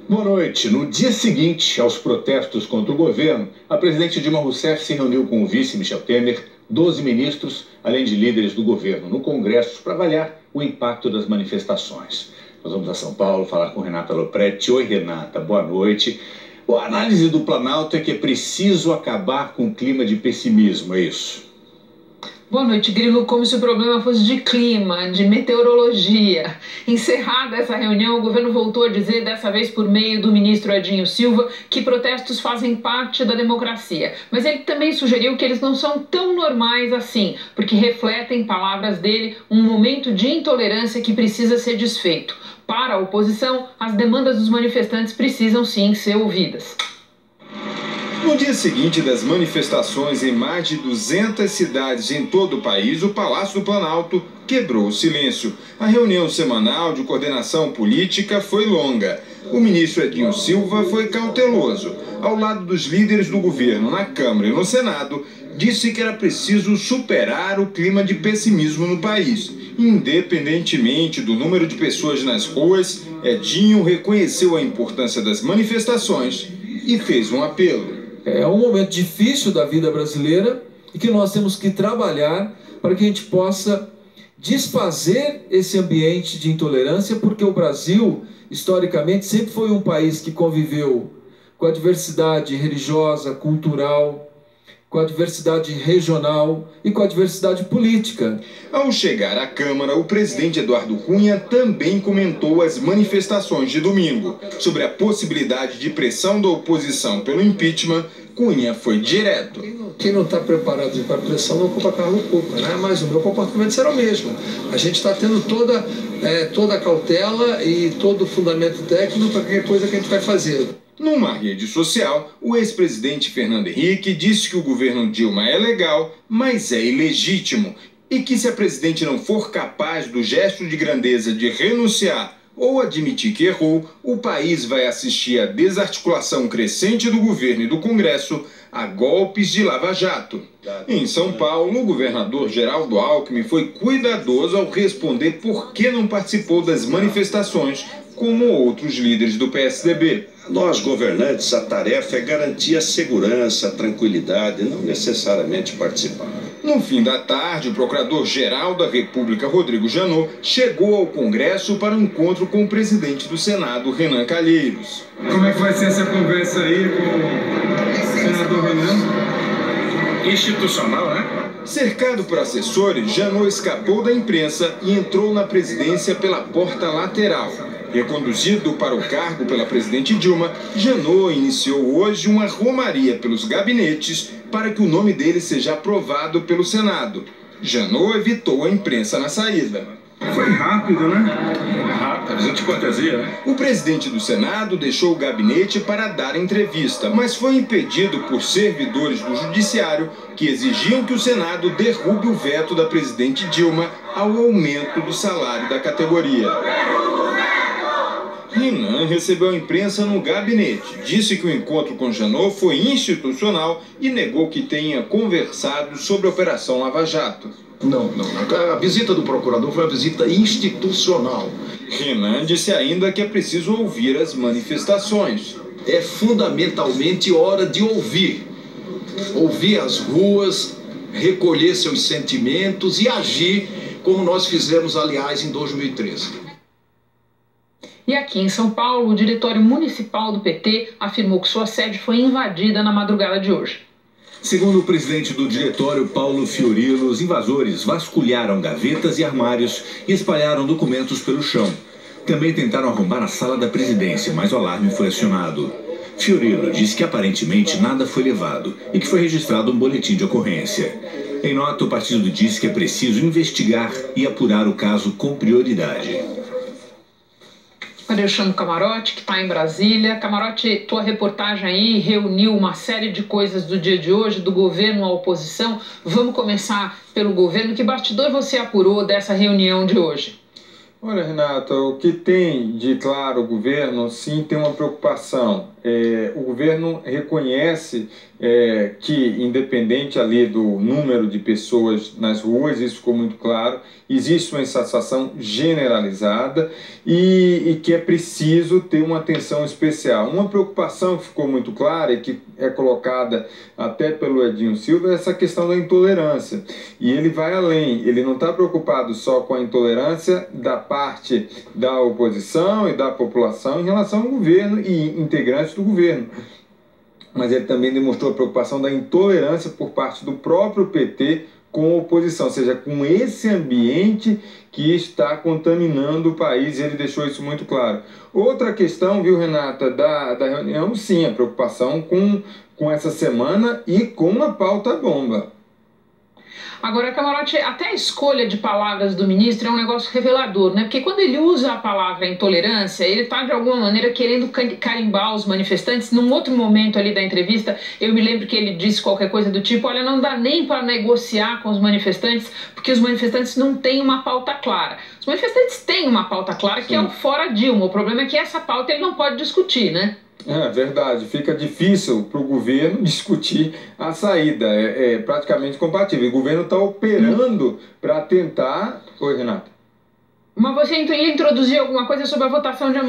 Boa noite. No dia seguinte aos protestos contra o governo, a presidente Dilma Rousseff se reuniu com o vice Michel Temer, 12 ministros, além de líderes do governo, no Congresso, para avaliar o impacto das manifestações. Nós vamos a São Paulo falar com Renata Lopretti. Oi, Renata, boa noite. A análise do Planalto é que é preciso acabar com o clima de pessimismo, é isso? Boa noite, Grilo. Como se o problema fosse de clima, de meteorologia. Encerrada essa reunião, o governo voltou a dizer, dessa vez por meio do ministro Edinho Silva, que protestos fazem parte da democracia. Mas ele também sugeriu que eles não são tão normais assim, porque refletem, palavras dele, um momento de intolerância que precisa ser desfeito. Para a oposição, as demandas dos manifestantes precisam sim ser ouvidas. No dia seguinte das manifestações em mais de 200 cidades em todo o país, o Palácio do Planalto quebrou o silêncio. A reunião semanal de coordenação política foi longa. O ministro Edinho Silva foi cauteloso. Ao lado dos líderes do governo na Câmara e no Senado, disse que era preciso superar o clima de pessimismo no país. Independentemente do número de pessoas nas ruas, Edinho reconheceu a importância das manifestações e fez um apelo. É um momento difícil da vida brasileira e que nós temos que trabalhar para que a gente possa desfazer esse ambiente de intolerância, porque o Brasil, historicamente, sempre foi um país que conviveu com a diversidade religiosa, cultural, com a diversidade regional e com a diversidade política. Ao chegar à Câmara, o presidente Eduardo Cunha também comentou as manifestações de domingo. Sobre a possibilidade de pressão da oposição pelo impeachment, Cunha foi direto. Quem não está preparado para a pressão não ocupa cargo público, né? Mas o meu comportamento será o mesmo. A gente está tendo toda a cautela e todo o fundamento técnico para qualquer coisa que a gente vai fazer. Numa rede social, o ex-presidente Fernando Henrique disse que o governo Dilma é legal, mas é ilegítimo, e que se a presidente não for capaz do gesto de grandeza de renunciar ou admitir que errou, o país vai assistir à desarticulação crescente do governo e do Congresso, a golpes de lava-jato. Em São Paulo, o governador Geraldo Alckmin foi cuidadoso ao responder por que não participou das manifestações, como outros líderes do PSDB. Nós, governantes, a tarefa é garantir a segurança, a tranquilidade, não necessariamente participar. No fim da tarde, o procurador-geral da República, Rodrigo Janot, chegou ao Congresso para um encontro com o presidente do Senado, Renan Calheiros. Como é que vai ser essa conversa aí com o senador Renan? Institucional, né? Cercado por assessores, Janot escapou da imprensa e entrou na presidência pela porta lateral. Reconduzido para o cargo pela presidente Dilma, Janot iniciou hoje uma romaria pelos gabinetes para que o nome dele seja aprovado pelo Senado. Janot evitou a imprensa na saída. Foi rápido, né? Rápido, avisou de cortesia, né? O presidente do Senado deixou o gabinete para dar entrevista, mas foi impedido por servidores do Judiciário que exigiam que o Senado derrube o veto da presidente Dilma ao aumento do salário da categoria. Renan recebeu a imprensa no gabinete, disse que o encontro com Janot foi institucional e negou que tenha conversado sobre a Operação Lava Jato. Não. A visita do procurador foi uma visita institucional. Renan disse ainda que é preciso ouvir as manifestações. É fundamentalmente hora de ouvir. Ouvir as ruas, recolher seus sentimentos e agir como nós fizemos, aliás, em 2013. E aqui em São Paulo, o Diretório Municipal do PT afirmou que sua sede foi invadida na madrugada de hoje. Segundo o presidente do diretório, Paulo Fiorilo, os invasores vasculharam gavetas e armários e espalharam documentos pelo chão. Também tentaram arrombar a sala da presidência, mas o alarme foi acionado. Fiorilo disse que aparentemente nada foi levado e que foi registrado um boletim de ocorrência. Em nota, o partido disse que é preciso investigar e apurar o caso com prioridade. Olha, eu chamo Camarote, que está em Brasília. Camarote, tua reportagem aí reuniu uma série de coisas do dia de hoje, do governo à oposição. Vamos começar pelo governo. Que bastidor você apurou dessa reunião de hoje? Olha, Renata, o que tem de claro o governo, sim, tem uma preocupação. o governo reconhece que, independente ali do número de pessoas nas ruas, isso ficou muito claro, existe uma insatisfação generalizada e que é preciso ter uma atenção especial. Uma preocupação que ficou muito clara e que é colocada até pelo Edinho Silva é essa questão da intolerância. E ele vai além, ele não está preocupado só com a intolerância da parte da oposição e da população em relação ao governo e integrantes do governo, mas ele também demonstrou a preocupação da intolerância por parte do próprio PT com a oposição, ou seja, com esse ambiente que está contaminando o país, e ele deixou isso muito claro. Outra questão, viu, Renata, da reunião, sim, a preocupação com essa semana e com a pauta bomba. Agora, Camarote, até a escolha de palavras do ministro é um negócio revelador, né? Porque quando ele usa a palavra intolerância, ele está, de alguma maneira, querendo carimbar os manifestantes. Num outro momento ali da entrevista, eu me lembro que ele disse qualquer coisa do tipo: olha, não dá nem para negociar com os manifestantes, porque os manifestantes não têm uma pauta clara. Os manifestantes têm uma pauta clara, que é o fora Dilma. O problema é que essa pauta ele não pode discutir, né? É verdade, fica difícil para o governo discutir a saída, é praticamente compatível. O governo está operando para tentar... Oi, Renata. Mas você ia introduzir alguma coisa sobre a votações de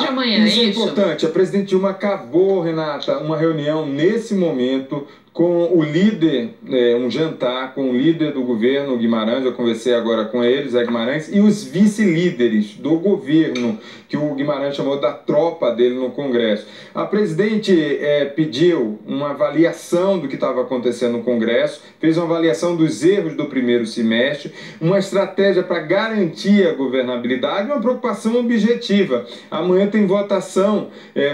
amanhã, isso é importante. A presidente Dilma acabou, Renata, uma reunião nesse momento com o líder, um jantar com o líder do governo, Guimarães. Eu conversei agora com ele, Zé Guimarães, e os vice-líderes do governo, que o Guimarães chamou da tropa dele no Congresso. A presidente pediu uma avaliação do que estava acontecendo no Congresso, fez uma avaliação dos erros do primeiro semestre, uma estratégia para garantir a governabilidade e uma preocupação objetiva. Amanhã tem votação,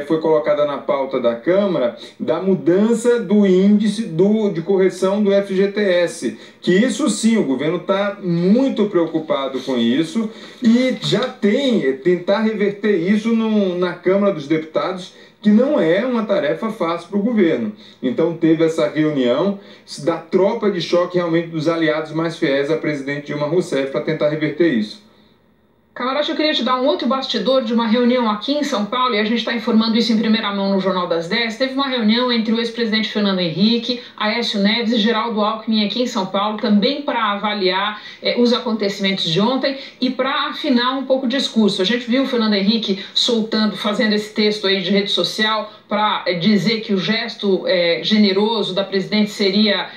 foi colocada na pauta da Câmara, da mudança do índice de correção do FGTS, que isso sim, o governo está muito preocupado com isso e já tentar reverter isso na Câmara dos Deputados, que não é uma tarefa fácil para o governo. Então teve essa reunião da tropa de choque realmente dos aliados mais fiéis à presidente Dilma Rousseff para tentar reverter isso. Camarote, eu queria te dar um outro bastidor de uma reunião aqui em São Paulo, e a gente está informando isso em primeira mão no Jornal das 10. Teve uma reunião entre o ex-presidente Fernando Henrique, Aécio Neves e Geraldo Alckmin aqui em São Paulo, também para avaliar os acontecimentos de ontem e para afinar um pouco o discurso. A gente viu o Fernando Henrique fazendo esse texto aí de rede social para dizer que o gesto generoso da presidente seria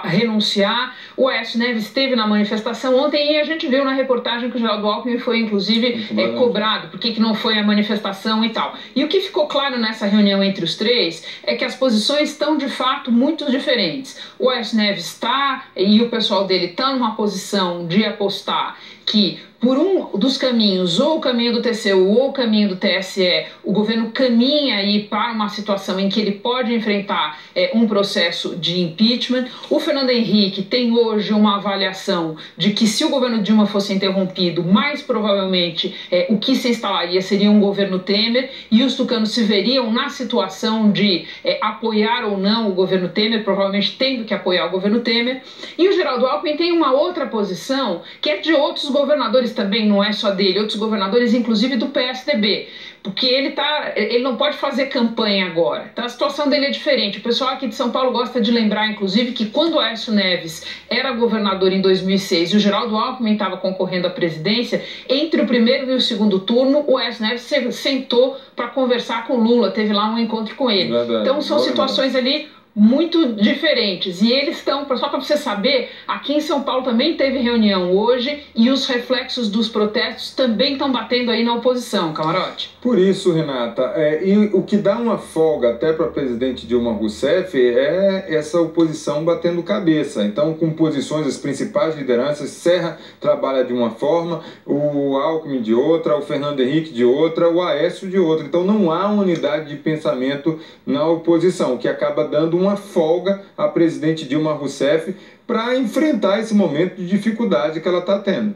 renunciar. O Aécio Neves esteve na manifestação ontem e a gente viu na reportagem que o Geraldo Alckmin foi, inclusive, cobrado, por que não foi a manifestação e tal. E o que ficou claro nessa reunião entre os três é que as posições estão, de fato, muito diferentes. O Aécio Neves está, e o pessoal dele está numa posição de apostar que por um dos caminhos, ou o caminho do TCU ou o caminho do TSE, o governo caminha aí para uma situação em que ele pode enfrentar um processo de impeachment. O Fernando Henrique tem hoje uma avaliação de que, se o governo Dilma fosse interrompido, mais provavelmente o que se instalaria seria um governo Temer, e os tucanos se veriam na situação de apoiar ou não o governo Temer, provavelmente tendo que apoiar o governo Temer. E o Geraldo Alckmin tem uma outra posição, que é de outros governadores também, não é só dele, outros governadores, inclusive do PSDB, porque ele não pode fazer campanha agora. Então a situação dele é diferente. O pessoal aqui de São Paulo gosta de lembrar, inclusive, que quando o Aécio Neves era governador em 2006 e o Geraldo Alckmin estava concorrendo à presidência, entre o primeiro e o segundo turno, o Aécio Neves sentou para conversar com o Lula, teve lá um encontro com ele. Verdade. Então são situações ali muito diferentes. E eles estão, só para você saber, aqui em São Paulo também teve reunião hoje e os reflexos dos protestos também estão batendo aí na oposição, Camarote. Por isso, Renata, e o que dá uma folga até para a presidente Dilma Rousseff é essa oposição batendo cabeça. Então, com posições, as principais lideranças, Serra trabalha de uma forma, o Alckmin de outra, o Fernando Henrique de outra, o Aécio de outra. Então, não há unidade de pensamento na oposição, o que acaba dando uma folga à presidente Dilma Rousseff para enfrentar esse momento de dificuldade que ela está tendo.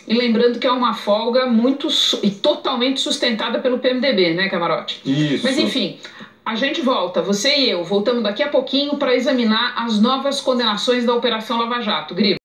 E lembrando que é uma folga e totalmente sustentada pelo PMDB, né, Camarote? Isso. Mas enfim, a gente volta, você e eu, voltamos daqui a pouquinho para examinar as novas condenações da Operação Lava Jato. Grilo.